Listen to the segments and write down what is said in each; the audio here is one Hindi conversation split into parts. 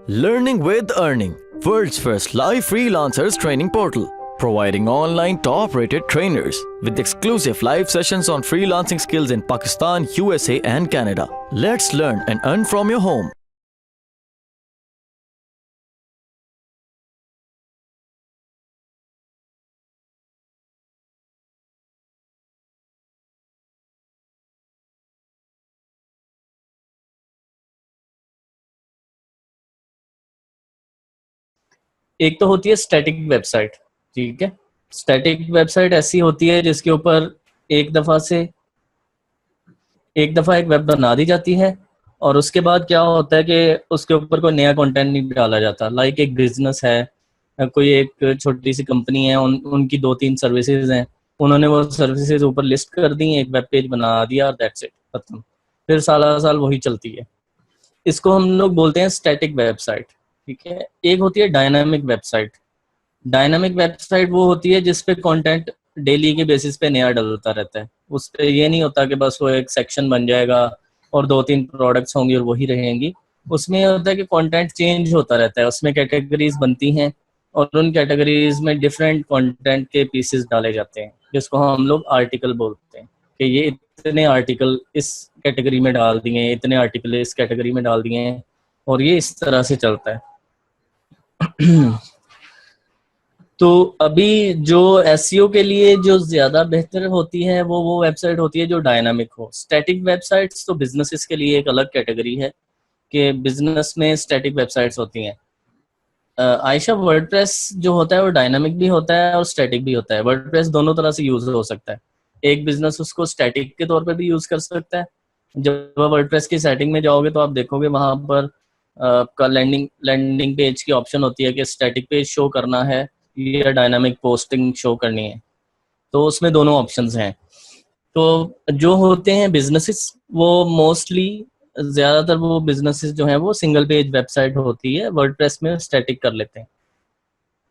Learning with Earning, world's first live freelancers training portal, providing online top-rated trainers with exclusive live sessions on freelancing skills in Pakistan, USA and Canada. Let's learn and earn from your home. एक तो होती है स्टैटिक वेबसाइट। ठीक है, स्टैटिक वेबसाइट ऐसी होती है जिसके ऊपर एक दफा एक वेब बना दी जाती है और उसके बाद क्या होता है कि उसके ऊपर कोई नया कंटेंट नहीं डाला जाता। लाइक एक बिजनेस है, कोई एक छोटी सी कंपनी है, उनकी 2-3 सर्विसेज हैं, उन्होंने वो सर्विसेज ऊपर लिस्ट कर दी, एक वेब पेज बना दिया और दैट्स इट, खत्म। फिर साल साल वही चलती है। इसको हम लोग बोलते हैं स्टैटिक वेबसाइट। ठीक है, एक होती है डायनामिक वेबसाइट। डायनामिक वेबसाइट वो होती है जिस पे कंटेंट डेली के बेसिस पे नया डलता रहता है। उस पे ये नहीं होता कि बस वो एक सेक्शन बन जाएगा और 2-3 प्रोडक्ट्स होंगी और वही रहेंगी। उसमें ये होता है कि कंटेंट चेंज होता रहता है, उसमें कैटेगरीज बनती हैं और उन कैटेगरीज में डिफरेंट कंटेंट के पीसेस डाले जाते हैं, जिसको हम लोग आर्टिकल बोलते हैं कि ये इतने आर्टिकल इस कैटेगरी में डाल दिए हैं, इतने आर्टिकल इस कैटेगरी में डाल दिए हैं, और ये इस तरह से चलता है। तो अभी जो एसईओ के लिए जो ज्यादा बेहतर होती है वो वेबसाइट होती है जो डायनामिक हो। स्टैटिक वेबसाइट्स तो बिजनेसेस के लिए एक अलग कैटेगरी है कि बिजनेस में स्टैटिक वेबसाइट्स होती हैं। आयशा, वर्डप्रेस जो होता है वो डायनामिक भी होता है और स्टैटिक भी होता है। वर्डप्रेस दोनों तरह से यूज हो सकता है। एक बिजनेस उसको स्टैटिक के तौर पर भी यूज कर सकता है। जब आप वर्डप्रेस की सेटिंग में जाओगे तो आप देखोगे वहां पर आपका लैंडिंग पेज की ऑप्शन होती है कि स्टैटिक पेज शो करना है या डायनामिक पोस्टिंग शो करनी है। तो उसमें दोनों ऑप्शंस हैं। तो जो होते हैं बिजनेसेस, वो मोस्टली ज्यादातर वो बिजनेसेस जो हैं वो सिंगल पेज वेबसाइट होती है, वर्डप्रेस में स्टैटिक कर लेते हैं।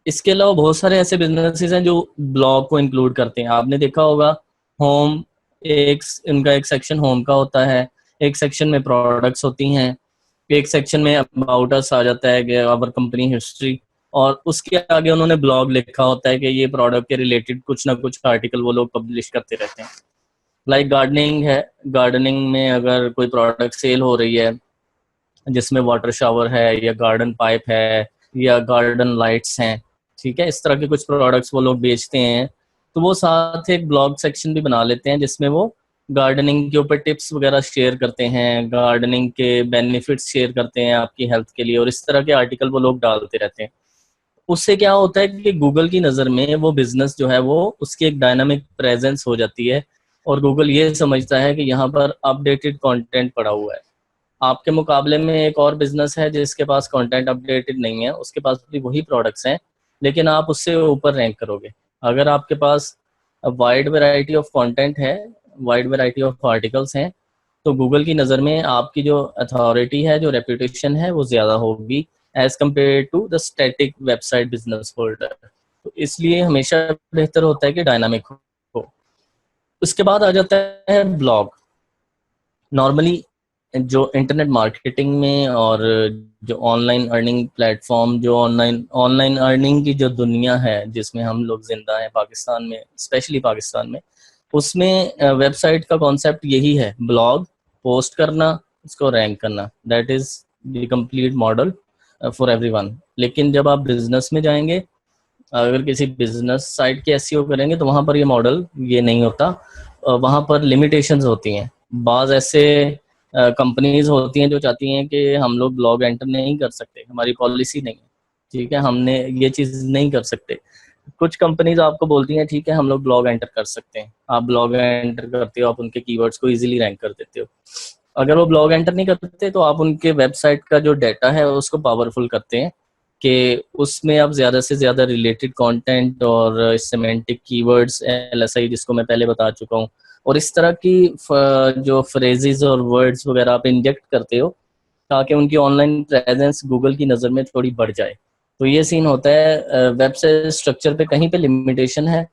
इसके अलावा बहुत सारे ऐसे बिजनेसेस हैं जो ब्लॉग को इंक्लूड करते हैं। आपने देखा होगा होम, एक इनका एक सेक्शन होम का होता है, एक सेक्शन में प्रोडक्ट्स होती हैं, एक सेक्शन में अबाउट अस आ जाता है कि आवर कंपनी हिस्ट्री, और उसके आगे उन्होंने ब्लॉग लिखा होता है कि ये प्रोडक्ट के रिलेटेड कुछ ना कुछ आर्टिकल वो लोग पब्लिश करते रहते हैं। लाइक गार्डनिंग है, गार्डनिंग में अगर कोई प्रोडक्ट सेल हो रही है जिसमें वाटर शावर है या गार्डन पाइप है या गार्डन लाइट्स हैं, ठीक है, इस तरह के कुछ प्रोडक्ट्स वो लोग बेचते हैं, तो वो साथ एक ब्लॉग सेक्शन भी बना लेते हैं जिसमें वो गार्डनिंग के ऊपर टिप्स वगैरह शेयर करते हैं, गार्डनिंग के बेनिफिट्स शेयर करते हैं आपकी हेल्थ के लिए, और इस तरह के आर्टिकल वो लोग डालते रहते हैं। उससे क्या होता है कि गूगल की नज़र में वो बिजनेस जो है वो उसकी एक डायनामिक प्रेजेंस हो जाती है और गूगल ये समझता है कि यहाँ पर अपडेटेड कंटेंट पड़ा हुआ है। आपके मुकाबले में एक और बिजनेस है जिसके पास कंटेंट अपडेटेड नहीं है, उसके पास भी वही प्रोडक्ट्स हैं लेकिन आप उससे ऊपर रैंक करोगे। अगर आपके पास वाइड वैरायटी ऑफ कंटेंट है, वाइड वैरायटी ऑफ आर्टिकल्स हैं, तो गूगल की नज़र में आपकी जो अथॉरिटी है, जो रेपुटेशन है, वो ज़्यादा होगी as compare to the static website business holder. तो इसलिए हमेशा बेहतर होता है कि डायनामिक हो। उसके बाद आ जाता है ब्लॉग। नॉर्मली जो इंटरनेट मार्केटिंग में और जो ऑनलाइन अर्निंग प्लेटफॉर्म, जो ऑनलाइन ऑनलाइन अर्निंग की जो दुनिया है जिसमें हम लोग जिंदा हैं पाकिस्तान में, स्पेशली पाकिस्तान में, उसमें वेबसाइट का कॉन्सेप्ट यही है, ब्लॉग पोस्ट करना, उसको रैंक करना, that is the complete model for everyone. लेकिन जब आप बिजनेस में जाएंगे, अगर किसी बिजनेस साइट के एसईओ करेंगे तो वहाँ पर ये मॉडल ये नहीं होता। वहाँ पर लिमिटेशंस होती हैं। बाज़ ऐसे कंपनीज होती हैं जो चाहती हैं कि हम लोग ब्लॉग एंटर नहीं कर सकते, हमारी पॉलिसी नहीं है, ठीक है, हमने ये चीज़ नहीं कर सकते। कुछ कंपनीज आपको बोलती हैं ठीक है हम लोग ब्लॉग एंटर कर सकते हैं, आप ब्लॉग एंटर करते हो, आप उनके कीवर्ड्स को इजीली रैंक कर देते हो। अगर वो ब्लॉग एंटर नहीं करते तो आप उनके वेबसाइट का जो डाटा है उसको पावरफुल करते हैं कि उसमें आप ज़्यादा से ज़्यादा रिलेटेड कंटेंट और सेमेंटिक कीवर्ड्स, एलएसआई जिसको मैं पहले बता चुका हूँ, और इस तरह की जो फ्रेजेस और वर्ड्स वगैरह आप इंजेक्ट करते हो ताकि उनकी ऑनलाइन प्रेजेंस गूगल की नज़र में थोड़ी बढ़ जाए। तो ये सीन होता है। वेबसाइट स्ट्रक्चर पे कहीं पे लिमिटेशन है,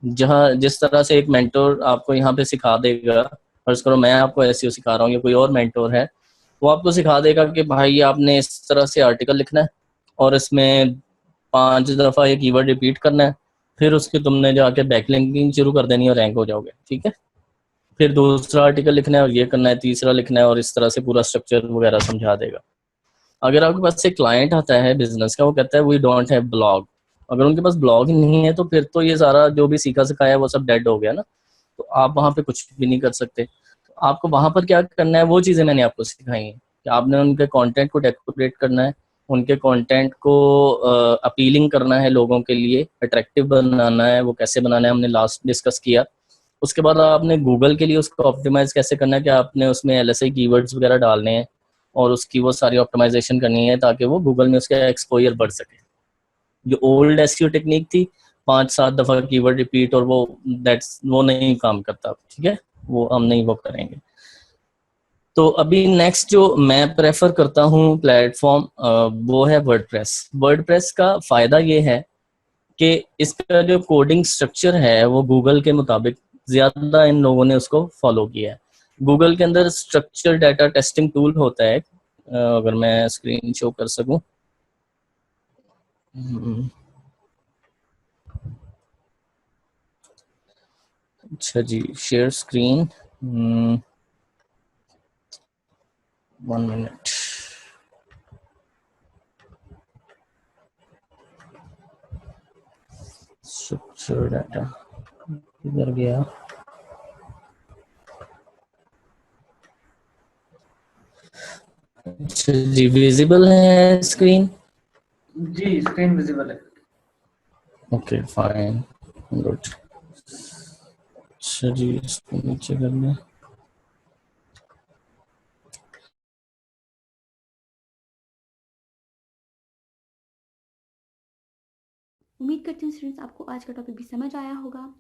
जहाँ जिस तरह से एक मेंटोर आपको यहाँ पे सिखा देगा, फर्ज करो मैं आपको एसईओ सिखा रहा हूँ या कोई और मेंटोर है, वो आपको सिखा देगा कि भाई आपने इस तरह से आर्टिकल लिखना है और इसमें 5 दफ़ा ये कीवर्ड रिपीट करना है, फिर उसके तुमने जाके बैकलिंकिंग शुरू कर देनी और रैंक हो जाओगे, ठीक है। फिर दूसरा आर्टिकल लिखना है और ये करना है, तीसरा लिखना है, और इस तरह से पूरा स्ट्रक्चर वगैरह समझा देगा। अगर आपके पास एक क्लाइंट आता है बिजनेस का, वो कहता है वी डोंट हैव ब्लॉग, अगर उनके पास ब्लॉग ही नहीं है तो फिर तो ये सारा जो भी सीखा सिखाया वो सब डेड हो गया ना, तो आप वहाँ पे कुछ भी नहीं कर सकते। आपको वहाँ पर क्या करना है, वो चीज़ें मैंने आपको सिखाई हैं कि आपने उनके कंटेंट को डेकोरेट करना है, उनके कंटेंट को अपीलिंग करना है, लोगों के लिए अट्रैक्टिव बनाना है। वो कैसे बनाना है हमने लास्ट डिस्कस किया। उसके बाद आपने गूगल के लिए उसको ऑप्टिमाइज कैसे करना है कि आपने उसमें LSI कीवर्ड्स वगैरह डालने हैं और उसकी वो सारी ऑप्टिमाइजेशन करनी है ताकि वो गूगल में उसका एक्सपोजर बढ़ सके। जो ओल्ड एसईओ टेक्निक थी, 5-7 दफ़ा कीवर्ड रिपीट, और वो नहीं काम करता, ठीक है, वो हम नहीं वो करेंगे। तो अभी नेक्स्ट जो मैं प्रेफर करता हूँ प्लेटफॉर्म, वो है वर्डप्रेस। वर्डप्रेस का फ़ायदा ये है कि इसका जो कोडिंग स्ट्रक्चर है वो गूगल के मुताबिक ज़्यादा इन लोगों ने उसको फॉलो किया है। गूगल के अंदर स्ट्रक्चर डाटा टेस्टिंग टूल होता है, अगर मैं स्क्रीन शो कर सकूं। अच्छा जी, share screen, 1 minute. Structure data किधर गया? अच्छा जी, विजिबल है स्क्रीन? जी स्क्रीन विजिबल है। Okay fine, good. अच्छा जी, इसको नीचे करना। उम्मीद करती हूँ स्टूडेंट्स आपको आज का टॉपिक भी समझ आया होगा।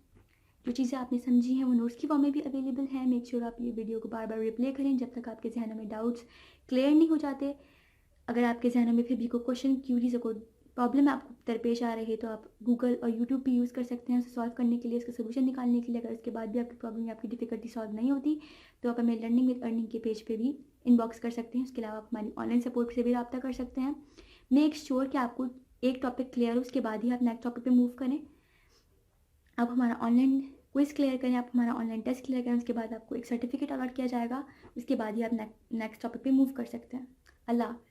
जो चीज़ें आपने समझी हैं वो नोट्स की फॉर्म में भी अवेलेबल है। मेक श्योर आप ये वीडियो को बार बार रिप्ले करें जब तक आपके जहनों में डाउट्स क्लियर नहीं हो जाते। अगर आपके जहनों में फिर भी कोई क्वेश्चन, क्यूरीज, कोई प्रॉब्लम आपको दरपेश आ रही है तो आप गूगल और यूट्यूब भी यूज़ कर सकते हैं उसे सॉल्व करने के लिए, उसका सोल्यूशन निकालने के लिए। अगर उसके बाद भी आपकी प्रॉब्लम या आपकी डिफिकल्टी सॉल्व नहीं होती तो आप हमें लर्निंग विद अर्निंग के पेज पे भी इनबॉक्स कर सकते हैं। उसके अलावा आप हमारी ऑनलाइन सपोर्ट से भी रब्ता कर सकते हैं। मेक श्योर कि आपको एक टॉपिक क्लियर हो, उसके बाद ही आप नेक्स्ट टॉपिक पे मूव करें। आप हमारा ऑनलाइन क्विज क्लियर करें, आप हमारा ऑनलाइन टेस्ट क्लियर करें, उसके बाद आपको एक सर्टिफिकेट अलॉट किया जाएगा। उसके बाद ही आप नेक्स्ट टॉपिक पे मूव कर सकते हैं। अल्लाह हाफ़िज़।